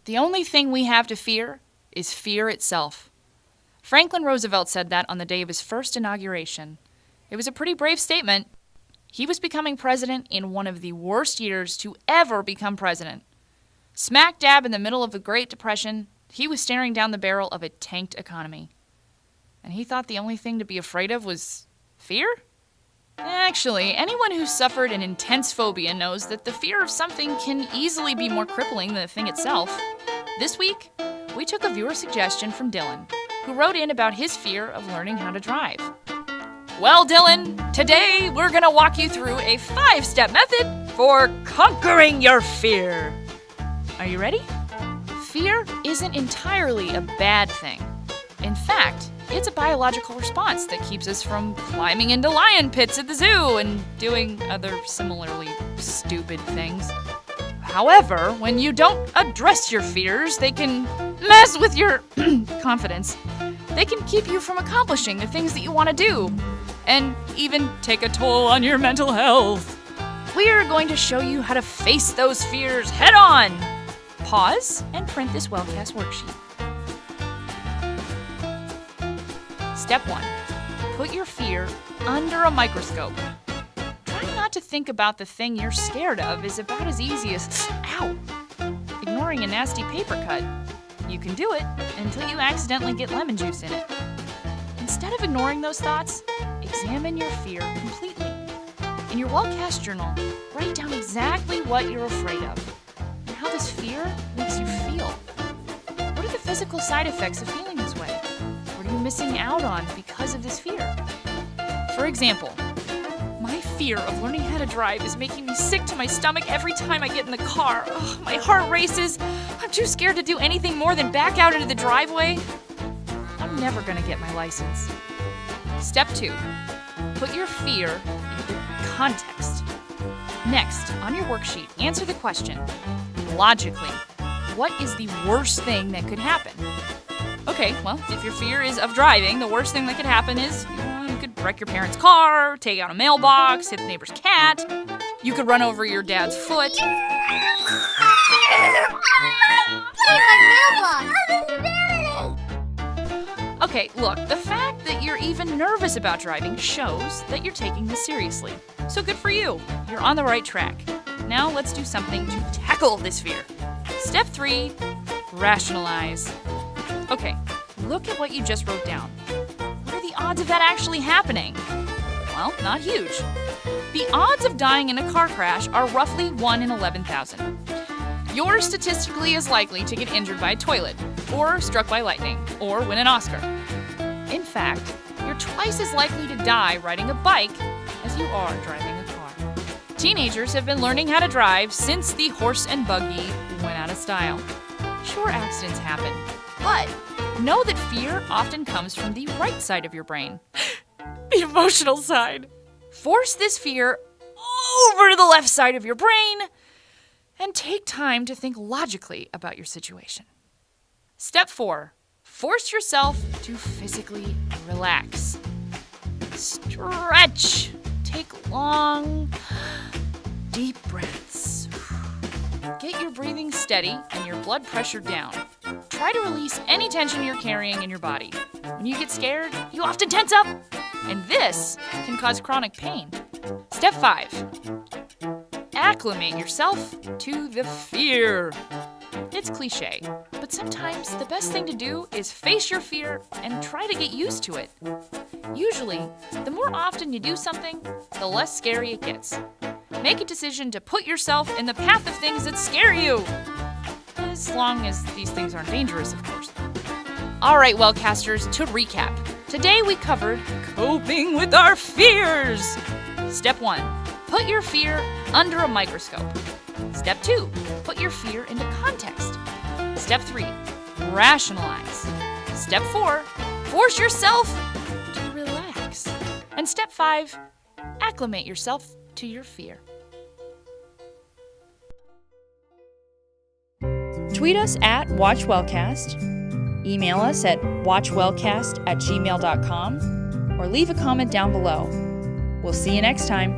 The only thing we have to fear is fear itself. Franklin Roosevelt said that on the day of his first inauguration. It was a pretty brave statement. He was becoming president in one of the worst years to ever become president. Smack dab in the middle of the Great Depression, he was staring down the barrel of a tanked economy. And he thought the only thing to be afraid of was fear? Actually, anyone who suffered an intense phobia knows that the fear of something can easily be more crippling than the thing itself. This week, we took a viewer suggestion from Dylan, who wrote in about his fear of learning how to drive. Well, Dylan, today we're going to walk you through a 5-step method for conquering your fear. Are you ready? Fear isn't entirely a bad thing. In fact, it's a biological response that keeps us from climbing into lion pits at the zoo and doing other similarly stupid things. However, when you don't address your fears, they can mess with your confidence. They can keep you from accomplishing the things that you want to do, and even take a toll on your mental health. We're going to show you how to face those fears head on. Pause and print this Wellcast worksheet. Step 1. Put your fear under a microscope. Trying not to think about the thing you're scared of is about as easy as, ignoring a nasty paper cut. You can do it until you accidentally get lemon juice in it. Instead of ignoring those thoughts, examine your fear completely. In your Wellcast journal, write down exactly what you're afraid of and how this fear makes you feel. What are the physical side effects of feeling this way? What are you missing out on because of this fear? For example, my fear of learning how to drive is making me sick to my stomach every time I get in the car. Ugh, my heart races. I'm too scared to do anything more than back out into the driveway. I'm never going to get my license. Step 2. Put your fear into context. Next, on your worksheet, answer the question, logically, what is the worst thing that could happen? Okay, well, if your fear is of driving, the worst thing that could happen is you could wreck your parents' car, take out a mailbox, hit the neighbor's cat. You could run over your dad's foot. Okay, look, the fact that you're even nervous about driving shows that you're taking this seriously. So good for you. You're on the right track. Now let's do something to tackle this fear. Step 3, rationalize. Okay, look at what you just wrote down. What are the odds of that actually happening? Well, not huge. The odds of dying in a car crash are roughly 1 in 11,000. You're statistically as likely to get injured by a toilet, or struck by lightning, or win an Oscar. In fact, you're twice as likely to die riding a bike as you are driving a car. Teenagers have been learning how to drive since the horse and buggy went out of style. Sure, accidents happen, but know that fear often comes from the right side of your brain. The emotional side. Force this fear over to the left side of your brain and take time to think logically about your situation. Step 4. Force yourself to physically relax. Stretch. Take long, deep breaths. Get your breathing steady and your blood pressure down. Try to release any tension you're carrying in your body. When you get scared, you often tense up, and this can cause chronic pain. Step 5. Acclimate yourself to the fear. It's cliche, but sometimes the best thing to do is face your fear and try to get used to it. Usually, the more often you do something, the less scary it gets. Make a decision to put yourself in the path of things that scare you. As long as these things aren't dangerous, of course. All right, Wellcasters, to recap. Today we covered coping with our fears. Step 1, put your fear under a microscope. Step 2, put your fear into context. Step 3, rationalize. Step 4, force yourself to relax. And step 5, acclimate yourself to your fear. Tweet us at WatchWellcast, email us at watchwellcast@gmail.com, or leave a comment down below. We'll see you next time.